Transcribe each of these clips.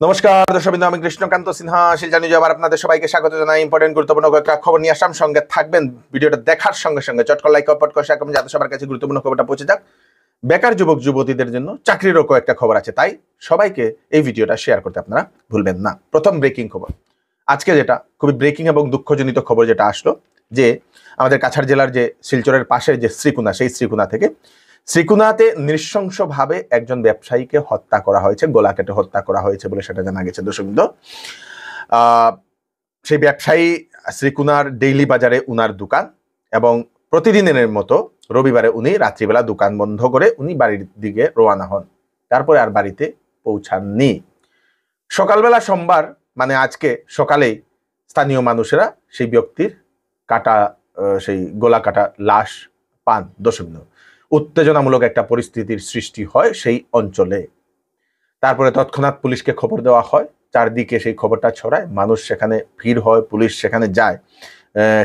নমস্কার দর্শকবৃন্দ, আমি কৃষ্ণকান্ত সিনহা শিলচর নিউজে আবার আপনাদের সবাইকে স্বাগত জানাই। ইম্পর্টেন্ট গুরুত্বপূর্ণ কয়েকটা খবর নিয়ে আসলাম, সঙ্গে থাকবেন। ভিডিওটা দেখার সঙ্গে সঙ্গে চটকর লাইক কমেন্ট করে শেয়ার করবেন যাতে সবার কাছে গুরুত্বপূর্ণ খবরটা পৌঁছে যাক। বেকার যুবক যুবতীদের জন্য চাকরিরও কয়েকটা খবর আছে, তাই সবাইকে এই ভিডিওটা শেয়ার করতে আপনারা ভুলবেন না। প্রথম ব্রেকিং খবর আজকে, যেটা খুবই ব্রেকিং এবং দুঃখজনিত খবর যেটা আসলো, যে আমাদের কাছাড় জেলার যে শিলচরের পাশের যে শ্রীকুনা, সেই শ্রীকুনা থেকে শ্রীকুনাতে নৃশংসভাবে একজন ব্যবসায়ীকে হত্যা করা হয়েছে, গলা কেটে হত্যা করা হয়েছে বলে সেটা জানা গেছে। দর্শকবৃন্দ, সেই ব্যবসায়ী শ্রীকুনার ডেইলি বাজারে উনার দোকান, এবং প্রতিদিনের মতো রবিবারে উনি রাত্রিবেলা দোকান বন্ধ করে উনি বাড়ির দিকে রওনা হন, তারপরে আর বাড়িতে পৌঁছাননি। সকালবেলা সোমবার মানে আজকে সকালেই স্থানীয় মানুষেরা সেই ব্যক্তির কাটা, সেই গলা কাটা লাশ পান। দর্শকবৃন্দ, উত্তেজনামূলক একটা পরিস্থিতির সৃষ্টি হয় সেই অঞ্চলে। তারপরে তৎক্ষণাৎ পুলিশকে খবর দেওয়া হয়, চারদিকে সেই খবরটা ছড়ায়, মানুষ সেখানে ভিড় হয়, পুলিশ সেখানে যায়।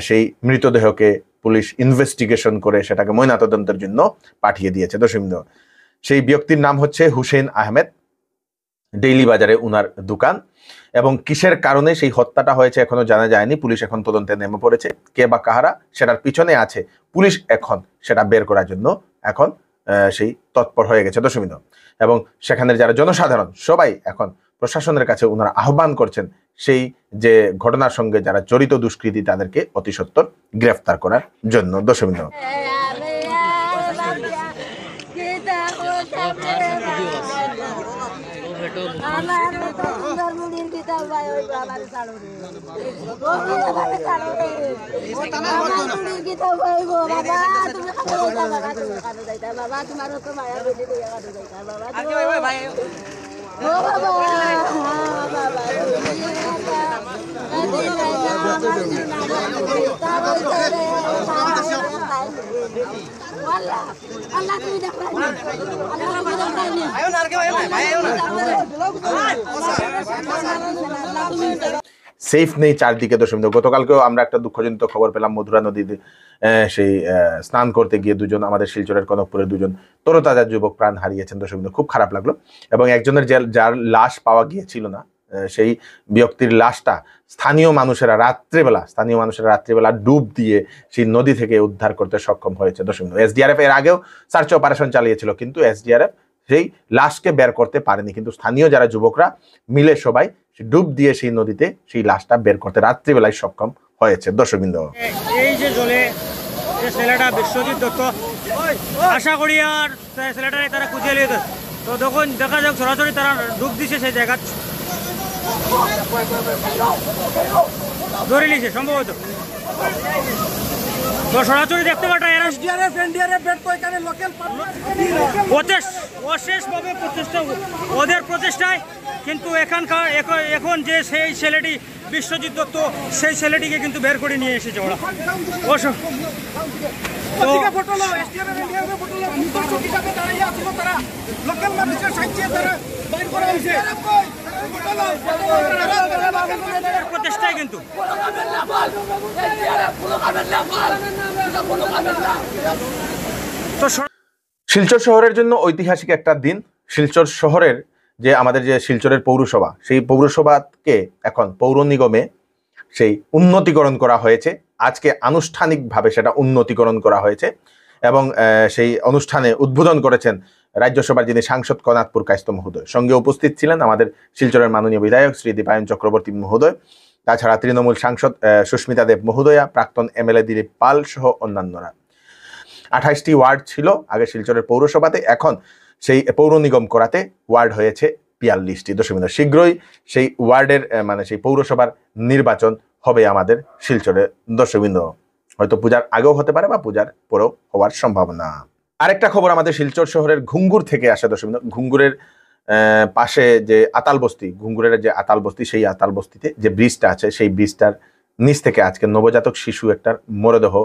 সেই মৃতদেহকে পুলিশ ইনভেস্টিগেশন করে সেটাকে ময়নাতদন্তের জন্য পাঠিয়ে দিয়েছে। দর্শকবৃন্দ, সেই ব্যক্তির নাম হচ্ছে হুসেন আহমেদ, ডেইলি বাজারে উনার দোকান, এবং কিসের কারণে সেই হত্যাটা হয়েছে এখনো জানা যায়নি। পুলিশ এখন তদন্তে নেমে পড়েছে, কে বা কাহারা সেটার পিছনে আছে পুলিশ এখন সেটা বের করার জন্য এখন সেই তৎপর হয়ে গেছে। দর্শকবৃন্দ, এবং সেখানের যারা জনসাধারণ সবাই এখন প্রশাসনের কাছে ওনারা আহ্বান করছেন সেই যে ঘটনার সঙ্গে যারা জড়িত দুষ্কৃতী তাদেরকে অতি সত্বর গ্রেফতার করার জন্য। দর্শকবৃন্দ, সেফ নেই চারদিকে। দর্শকবৃন্দ, গতকালকেও আমরা একটা দুঃখজনিত খবর পেলাম, মধুরা নদীতে সেই স্নান করতে গিয়ে দুজন আমাদের শিলচরের কনকপুরের দুজন তরতাজা যুবক প্রাণ হারিয়েছেন। দর্শকবৃন্দ, খুব খারাপ লাগলো। এবং একজনের যার লাশ পাওয়া গিয়েছিল না, সেই ব্যক্তির লাশটা স্থানীয় মানুষেরা রাত্রিবেলা ডুব দিয়ে সেই নদী থেকে উদ্ধার করতে সক্ষম হয়েছে। দর্শকবৃন্দ, এসডিআরএফ এর আগেও সার্চ অপারেশন চালিয়েছিল, কিন্তু এসডিআরএফ সেই লাশকে বের করতে পারেনি, কিন্তু স্থানীয় যারা যুবকরা মিলে সবাই ডুব দিয়ে সেই নদীতে সেই লাশটা বের করতে রাত্রিবেলায় সক্ষম হয়েছে। দর্শকবৃন্দ, এই যে জলে যে ছেলেটা বিশ্বজিৎ দত্ত, আশা করি আর ছেলেটারে তারা খুঁজে নিয়ে, তো তখন দেখা যাক সরাসরি তারা ডুব দিছে সেই জায়গা ধরে নিয়েছে সম্ভবত। তো সরাসরি দেখতে পাটা অশেষভাবে প্রচেষ্টা, ওদের প্রচেষ্টায় কিন্তু এখন যে সেই ছেলেটি বিশ্বজিৎ দত্ত, সেই ছেলেটিকে কিন্তু বের করে নিয়ে এসেছে ওরা। প্রচেষ্টায় কিন্তু শিলচর শহরের জন্য ঐতিহাসিক একটা দিন। শিলচর শহরের যে আমাদের যে শিলচরের পৌরসভা, সেই পৌরসভাকে এখন পৌর নিগমে সেই উন্নতিকরণ করা হয়েছে। আজকে আনুষ্ঠানিকভাবে সেটা উন্নতিকরণ করা হয়েছে, এবং সেই অনুষ্ঠানে উদ্বোধন করেছেন রাজ্যসভার যিনি সাংসদ কনাথপুর কায়স্থ মহোদয়। সঙ্গে উপস্থিত ছিলেন আমাদের শিলচরের মাননীয় বিধায়ক শ্রী দীপায়ন চক্রবর্তী মহোদয়, তাছাড়া তৃণমূল সাংসদ সুস্মিতা দেব মহোদয়া, প্রাক্তন এমএলএ দিলীপ পাল সহ অন্যান্যরা। 28টি ওয়ার্ড ছিল আগে শিলচরের পৌরসভাতে, এখন সেই পৌর নিগম করাতে ওয়ার্ড হয়েছে 42টি। দর্শকবৃন্দ, শীঘ্রই সেই ওয়ার্ডের মানে সেই পৌরসভার নির্বাচন হবে আমাদের শিলচরে। দর্শকবৃন্দ, হয়তো পূজার আগেও হতে পারে বা পূজার পরেও হওয়ার সম্ভাবনা। আরেকটা খবর আমাদের শিলচর শহরের ঘুঙ্গুর থেকে আসে। দর্শকবৃন্দ, ঘুঙ্গুরের পাশে যে আতাল বস্তি, ঘুঙ্গুরের যে আতাল বস্তি, সেই আতাল বস্তিতে যে ব্রিজটা আছে, সেই ব্রিজটার নিচ থেকে আজকে নবজাতক শিশু একটার মরদেহ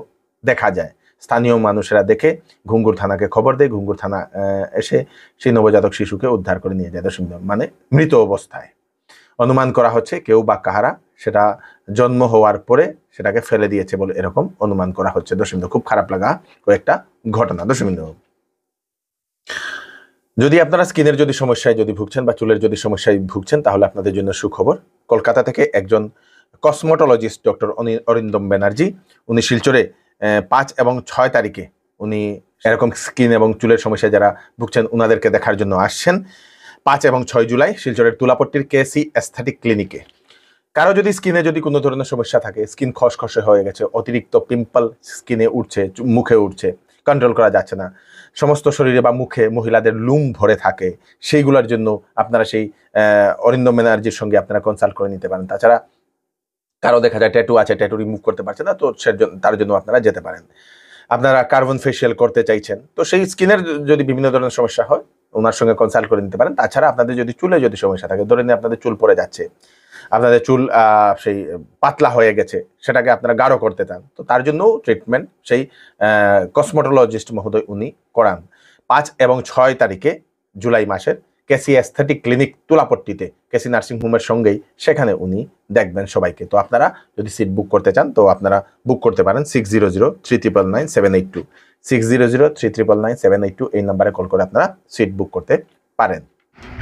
দেখা যায়। স্থানীয় মানুষেরা দেখে ঘুঙ্গুর থানাকে খবর দেয়, ঘুঙ্গুর থানা এসে সেই নবজাতক শিশুকে উদ্ধার করে নিয়ে যায়। দর্শকবৃন্দ, মানে মৃত অবস্থায়। অনুমান করা হচ্ছে কেউ বা কাহারা সেটা জন্ম হওয়ার পরে সেটাকে ফেলে দিয়েছে বলে এরকম অনুমান করা হচ্ছে। দর্শকবৃন্দ, খুব খারাপ লাগা কয়েকটা ঘটনা। দর্শকবৃন্দ, যদি আপনারা স্কিনের যদি সমস্যায় যদি ভুগছেন বা চুলের যদি সমস্যায় ভুগছেন, তাহলে আপনাদের জন্য সুখবর। কলকাতা থেকে একজন কসমোটোলজিস্ট ডক্টর অরিন্দম ব্যানার্জি, উনি শিলচরে 5 এবং 6 তারিখে উনি এরকম স্কিন এবং চুলের সমস্যায় যারা ভুগছেন ওনাদেরকে দেখার জন্য আসছেন 5 এবং 6 জুলাই শিলচরের তুলাপট্টির কেসি অ্যাস্থেটিক ক্লিনিকে। কারো যদি স্কিনে যদি কোনো ধরনের সমস্যা থাকে, স্কিন খসখসে হয়ে গেছে, অতিরিক্ত পিম্পল স্কিনে উঠছে, মুখে উঠছে, কন্ট্রোল করা যাচ্ছে না, সমস্ত শরীরে বা মুখে মহিলাদের লুম ভরে থাকে, সেইগুলোর জন্য আপনারা সেই অরিন্দম ব্যানার্জির সঙ্গে আপনারা কনসাল্ট করে নিতে পারেন। তাছাড়া কারো দেখা যায় ট্যাটু আছে, ট্যাটু রিমুভ করতে পারছে না, তো তার জন্য আপনারা যেতে পারেন। আপনারা কার্বন ফেশিয়াল করতে চাইছেন, তো সেই স্কিনের যদি বিভিন্ন ধরনের সমস্যা হয় ওনার সঙ্গে কনসাল্ট করে নিতে পারেন। তাছাড়া আপনাদের যদি চুলে যদি সমস্যা থাকে, ধরে নিন আপনাদের চুল পড়ে যাচ্ছে, আপনাদের চুল সেই পাতলা হয়ে গেছে, সেটাকে আপনারা গাঢ় করতে চান, তো তার জন্য ট্রিটমেন্ট সেই কসমোটোলজিস্ট মহোদয় উনি করান। 5 এবং 6 তারিখে জুলাই মাসের কেসি অ্যাস্থেটিক ক্লিনিক তুলাপট্টিতে কেসি নার্সিং হোমের সঙ্গেই সেখানে উনি দেখবেন সবাইকে। তো আপনারা যদি সিট বুক করতে চান তো আপনারা বুক করতে পারেন 6003999782 6003999782 এই নাম্বারে কল করে আপনারা সিট বুক করতে পারেন।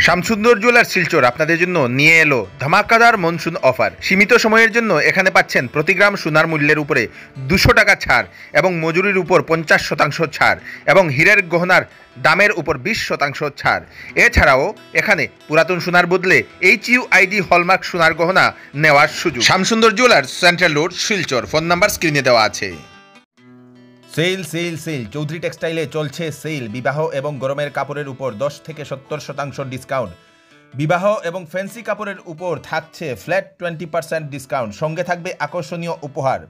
শামসুন্দর জুয়েলার্স শিলচর আপনাদের জন্য নিয়ে এলো ধামাকাদার মনসুন অফার। সীমিত সময়ের জন্য এখানে পাচ্ছেন প্রতি গ্রাম সোনার মূল্যের উপরে 200 টাকা ছাড় এবং মজুরির উপর 50% ছাড় এবং হীরের গহনার দামের উপর 20% ছাড়। এছাড়াও এখানে পুরাতন সোনার বদলে HUID হলমার্ক সোনার গহনা নেওয়ার সুযোগ। Shamsundar jewellers, central road, Silchar. Phone number স্ক্রিনে দেওয়া আছে। সেল সেল সেল চৌধুরী টেক্সটাইলে চলছে সেল। বিবাহ এবং গরমের কাপড়ের উপর 10 থেকে 70% ডিসকাউন্ট। বিবাহ এবং ফ্যান্সি কাপড়ের উপর থাকছে ফ্ল্যাট 20% ডিসকাউন্ট। সঙ্গে থাকবে আকর্ষণীয় উপহার।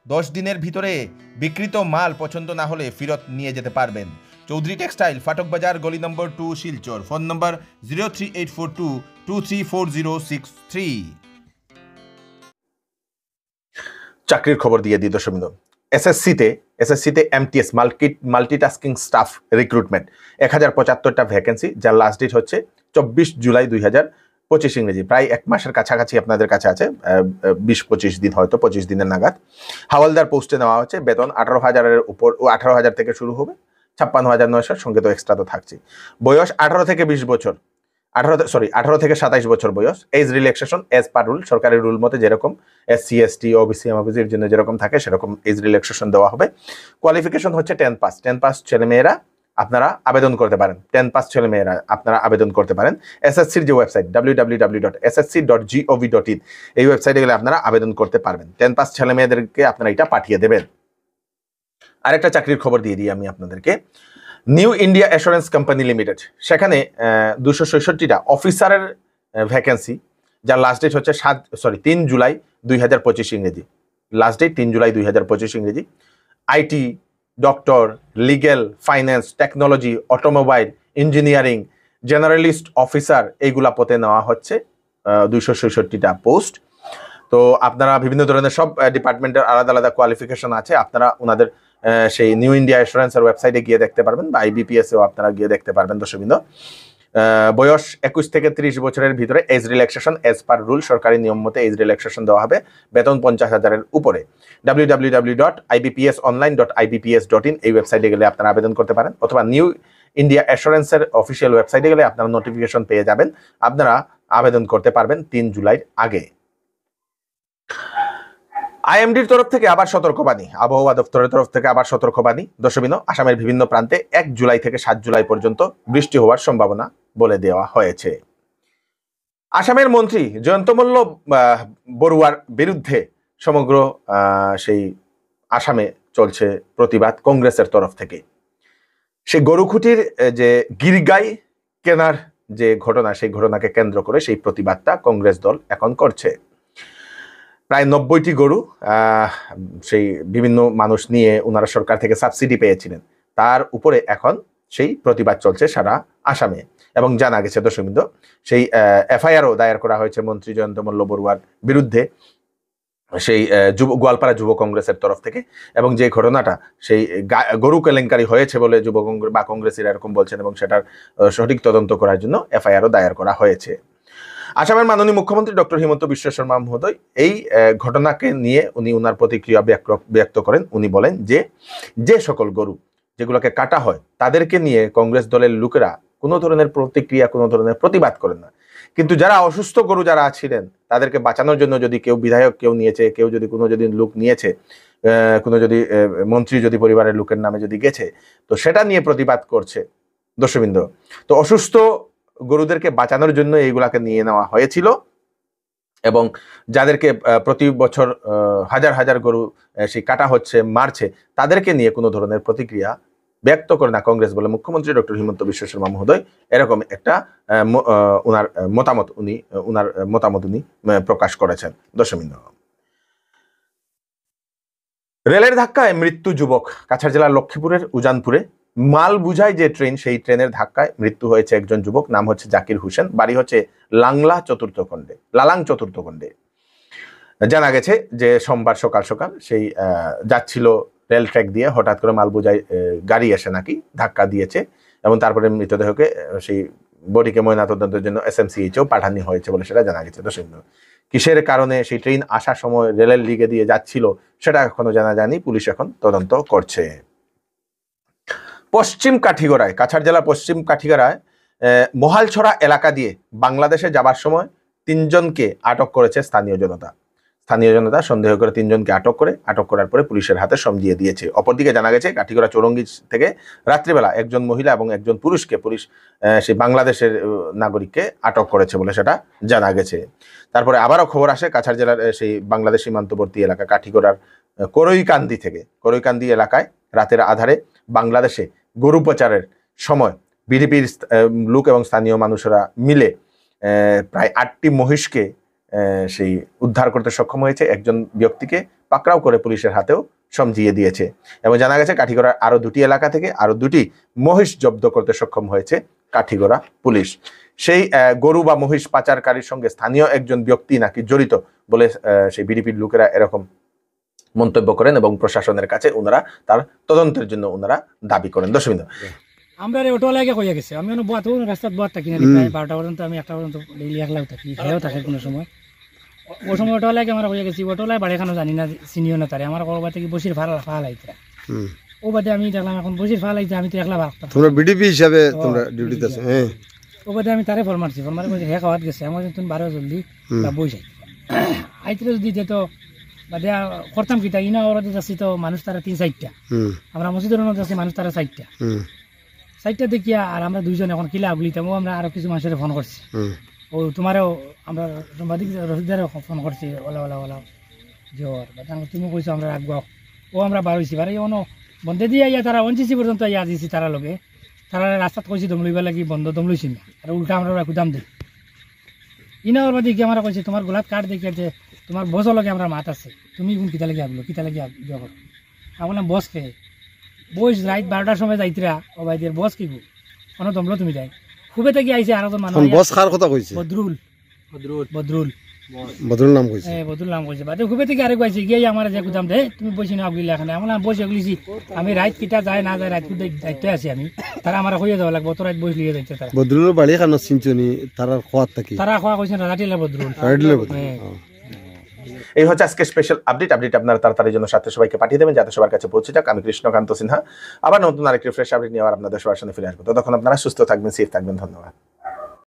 10 দিনের ভিতরে বিক্রিত মাল পছন্দ না হলে ফেরত নিয়ে যেতে পারবেন। চৌধুরী টেক্সটাইল, ফাটক বাজার, গলি নম্বর 2, শিলচর। ফোন নম্বর 03842234063। চাকরির খবর দিয়ে দিই দর্শকবৃন্দ। এসএসসিতে MTS মাল্টিটাস্কিং স্টাফ রিক্রুটমেন্ট 1075টা ভ্যাকেন্সি, যার লাস্ট ডেট হচ্ছে 24 জুলাই 2025 ইংরেজি। প্রায় 1 মাসের কাছাকাছি আপনাদের কাছে আছে, 20-25 দিন, হয়তো 25 দিনের নাগাদ। হাওলদার পোস্টে নেওয়া হচ্ছে। বেতন 18,000-এর উপর, 18,000 থেকে শুরু হবে, 56,900 সঙ্গে তো এক্সট্রা তো থাকছে। বয়স 18 থেকে 20 বছর, 18 থেকে 27 বছর বয়স। Age relaxation age per rule, সরকারি রুল মতে যেরকম SC ST OBC MOBCর জন্য যেরকম থাকে সেরকম এজ রিল্যাক্সেশন দেওয়া হবে। কোয়ালিফিকেশন হচ্ছে 10 পাস ছেলেমেয়েরা আপনারা আবেদন করতে পারেন। 10 পাস ছেলেমেয়েরা আপনারা আবেদন করতে পারেন। SSCর যে ওয়েবসাইট www.ssc.gov.in এই ওয়েবসাইটে গেলে আপনারা আবেদন করতে পারবেন। 10 পাস ছেলেমেয়েদেরকে আপনারা এটা পাঠিয়ে দেবেন। আরেকটা চাকরির খবর দিয়ে দিই আমি আপনাদেরকে। New India assurance company limited, সেখানে 266টা অফিসারের ভ্যাকেন্সি, যার লাস্ট ডেট হচ্ছে 3 জুলাই 2025 ইংরেজি। লাস্ট ডেট 3 জুলাই 2025 ইংরেজি। IT, doctor, legal, finance, technology, automobile, engineering, generalist officer, এইগুলা পদে নেওয়া হচ্ছে 266টা পোস্ট। তো আপনারা বিভিন্ন ধরনের সব ডিপার্টমেন্টের আলাদা আলাদা কোয়ালিফিকেশন আছে, আপনারা ওনাদের সেই নিউ ইন্ডিয়া অ্যাসুরেন্সের ওয়েবসাইটে গিয়ে দেখতে পারবেন বা IBPS-এও আপনারা গিয়ে দেখতে পারবেন দর্শকবৃন্দ। বয়স 21 থেকে 30 বছরের ভিতরে। Age relaxation age per rule, সরকারি নিয়ম মতে এজ রিল্যাক্সেশন দেওয়া হবে। বেতন 50,000-এর উপরে। www.ibpsonline.ibps.in এই ওয়েবসাইটে গেলে আপনারা আবেদন করতে পারেন, অথবা নিউ ইন্ডিয়া অ্যাসুরেন্সের অফিসিয়াল ওয়েবসাইটে গেলে আপনারা নোটিফিকেশন পেয়ে যাবেন। আপনারা আবেদন করতে পারবেন 3 জুলাইয়ের আগে। IMDর তরফ থেকে আবার সতর্কবাণী, আবহাওয়া দপ্তরের তরফ থেকে আবার সতর্কবাণী দর্শকবৃন্দ। আসামের বিভিন্ন প্রান্তে 1 জুলাই থেকে 7 জুলাই পর্যন্ত বৃষ্টি হওয়ার সম্ভাবনা বলে দেওয়া হয়েছে। আসামের মন্ত্রী জয়ন্ত মল্ল বড়ুয়ার বিরুদ্ধে সমগ্র সেই আসামে চলছে প্রতিবাদ কংগ্রেসের তরফ থেকে। সেই গরুখুটির যে গিরগাই কেনার যে ঘটনা, সেই ঘটনাকে কেন্দ্র করে সেই প্রতিবাদটা কংগ্রেস দল এখন করছে। প্রায় 90টি গরু সেই বিভিন্ন মানুষ নিয়ে ওনারা সরকার থেকে সাবসিডি পেয়েছিলেন, তার উপরে এখন সেই প্রতিবাদ চলছে সারা আসামে। এবং জানা গেছে দর্শকবৃন্দ, সেই FIR-ও দায়ের করা হয়েছে মন্ত্রী জয়ন্ত মল্ল বড়ুয়ার বিরুদ্ধে সেই গোয়ালপাড়া যুব কংগ্রেসের তরফ থেকে। এবং যে ঘটনাটা সেই গরু কেলেঙ্কারি হয়েছে বলে যুব কংগ্রেস বা কংগ্রেসীরা এরকম বলছেন, এবং সেটার সঠিক তদন্ত করার জন্য FIR-ও দায়ের করা হয়েছে। আসামের মাননীয় মুখ্যমন্ত্রী ডক্টর হিমন্ত বিশ্ব শর্মা মহোদয় এই ঘটনাকে নিয়ে উনি ওনার প্রতিক্রিয়া ব্যক্ত করেন। উনি বলেন যে সকল গরু যেগুলোকে কাটা হয় তাদেরকে নিয়ে কংগ্রেস দলের লোকেরা কোনো ধরনের প্রতিক্রিয়া, কোনো ধরনের প্রতিবাদ করেন না। কিন্তু যারা অসুস্থ গরু যারা ছিলেন তাদেরকে বাঁচানোর জন্য যদি কেউ বিধায়ক কেউ নিয়েছে, কেউ যদি কোনো যদি লোক নিয়েছে, কোনো যদি মন্ত্রী যদি পরিবারের লোকের নামে যদি গেছে, তো সেটা নিয়ে প্রতিবাদ করছে দর্শকবৃন্দ। তো অসুস্থ গরুদেরকে বাঁচানোর জন্য এইগুলাকে নিয়ে নেওয়া হয়েছিল এবং যাদেরকে প্রতি বছর হাজার হাজার গরু সেই কাটা হচ্ছে, মারছে, তাদেরকে নিয়ে কোনো ধরনের প্রতিক্রিয়া ব্যক্ত করে না কংগ্রেস বলে মুখ্যমন্ত্রী ডক্টর হিমন্ত বিশ্ব শর্মা মহোদয় এরকম একটা ওনার মতামত উনি প্রকাশ করেছেন দর্শকবৃন্দ। রেলের ধাক্কায় মৃত্যু যুবক। কাছাড় জেলার লক্ষ্মীপুরের উজানপুরে মাল বুঝাই যে ট্রেন, সেই ট্রেনের ধাক্কায় মৃত্যু হয়েছে একজন যুবক, নাম হচ্ছে জাকির হোসেন, বাড়ি হচ্ছে লালাং চতুর্থ খণ্ডে। জানা গেছে যে সোমবার সকাল সকাল সেই যাচ্ছিল রেল ট্র্যাক দিয়ে, হঠাৎ করে মাল বুঝাই গাড়ি এসে নাকি ধাক্কা দিয়েছে এবং তারপরে মৃতদেহকে সেই বডিকে ময়নাতদন্তের জন্য SMCHও পাঠানো হয়েছে বলে সেটা জানা গেছে দর্শক। কিসের কারণে সেই ট্রেন আসার সময় রেলের লিগে দিয়ে যাচ্ছিল সেটা এখনো জানা যায়নি, পুলিশ এখন তদন্ত করছে। পশ্চিম কাঠিগড়ায়, কাছাড় জেলার পশ্চিম কাঠিগড়ায় মহালছড়া এলাকা দিয়ে বাংলাদেশে যাবার সময় 3 জনকে আটক করেছে স্থানীয় জনতা। সন্দেহ করে 3 জনকে আটক করার পরে পুলিশের হাতে সমঝিয়ে দিয়েছে। অপরদিকে জানা গেছে কাঠিগড়া চৌরঙ্গি থেকে রাত্রিবেলা একজন মহিলা এবং একজন পুরুষকে পুলিশ সেই বাংলাদেশের নাগরিককে আটক করেছে বলে সেটা জানা গেছে। তারপরে আবারও খবর আসে কাছাড় জেলার সেই বাংলাদেশ সীমান্তবর্তী এলাকা কাঠিগড়ার করইকান্দি এলাকায় রাতের আধারে বাংলাদেশে গরু পাচারের সময় বিডিপির লোক এবং স্থানীয় মানুষরা মিলে প্রায় 8টি মহিষকে সেই উদ্ধার করতে সক্ষম হয়েছে। একজন ব্যক্তিকে পাকড়াও করে পুলিশের হাতেও সমঝিয়ে দিয়েছে এবং জানা গেছে কাঠিগড়ার আরো 2টি এলাকা থেকে আরো 2টি মহিষ জব্দ করতে সক্ষম হয়েছে কাঠিগড়া পুলিশ। সেই গরু বা মহিষ পাচারকারীর সঙ্গে স্থানীয় একজন ব্যক্তি নাকি জড়িত বলে সেই বিডিপির লোকেরা এরকম মন্তব্য করেন এবং প্রশাসনের কাছে ওনারা তার তদন্তের জন্য ওনারা দাবি করেন। দর্শকবৃন্দ, আমরা অটোওয়ালাকে কইয়া গেছে, আমি রাস্তাত বাদ থাকি না, প্রায় 12টা পর্যন্ত, আমি 1টা পর্যন্ত ডেইলি একলাও থাকি, খেয়েও থাকে কোনো সময়। ওই সময় অটোওয়ালাকে আমরা কইয়া গেছি, অটোওয়ালায় বাড়ি খানো জানি না, চিনিও না তারে, আমার করবা থেকে বসির ফাল আইতরা ও বাদে আমি দেখলাম এখন বসির ফাল আইতে, আমি তো একলা ভাবতাম তোমরা বিডিপি হিসাবে তোমরা ডিউটিতে আছো। হ্যাঁ, ও বাদে আমি তারে ফোন মারছি, কইছে হে খাওয়াত গেছে, আমার তুমি 12 জলদি বই যাই আইতরে যদি যেত বাদে করতাম কিতা, ইনা ওরা যাচ্ছি তো মানুষ তারা 3-4টা, আমরা মসজিদের যাচ্ছি মানুষ তারা 4টা দেখিয়া, আর আমরা 2 জন এখন কিলা আগুলিতাম, আমরা আরো কিছু মানুষের ফোন করছি, ও তোমারও আমরা সাংবাদিক রশিদারও ফোন করছি, ওলা জোর তুমি কইছো আমরা রাখবো, ও আমরা বারোইছি বারে অন্য বন্ধে দিয়ে ইয়া তারা 29 পর্যন্ত ইয়া দিয়েছি, তারা লগে তারা রাস্তাত কইছি দম লইবা লাগি, বন্ধ দম লইছি না, আর উল্টা আমরা কুদাম দিই ইনা ওর বাদে আমরা কইছি তোমার গোলাপ কাঠ দেখে যে তোমার বসও লগে আমরা মাত আছে, তুমি কোন কিতা লাগি আগলো কিতা লাগি ইয়া করো, আমি বললাম বস কে বস রাত 12টার সময় যাইতরা, ও ভাই দের বস কি কোনো দমলো তুমি যাই খুবে থেকে আইছে আর তো মানুষ বস কার কথা কইছে, বদরুল নাম কইছে, বদরুল নাম কইছে, বাদে খুবে থেকে আরে কইছে গিয়ে আমার যে কুদাম দে তুমি বসি না আগলি এখানে, আমি বসে আগলিছি, আমি রাত কিটা যায় না যায় রাত দায়িত্ব আছি আমি, তারা আমার কইয়া যাওয়া লাগবে, তো রাত বসে লিয়ে যাইতে তারা বদরুলের বাড়ি খানো চিনচনি, তারা খোয়াত থাকি, তারা খোয়া কইছেন রাটিলা বদরুল। এই হচ্ছে আজকে স্পেশাল আপডেট আপনারা তাড়াতাড়ি জন্য সাথে সবাইকে পাঠিয়ে দেবেন যাতে সবার কাছে পৌঁছে যাক। আমি কৃষ্ণকান্ত সিনহা আবার নতুন আরেকটি ফ্রেশ আপডেট নিয়ে আবার আপনাদের সবার সামনে ফিরে আসবো। ততক্ষণ আপনারা সুস্থ থাকবেন, সেফ থাকবেন। ধন্যবাদ।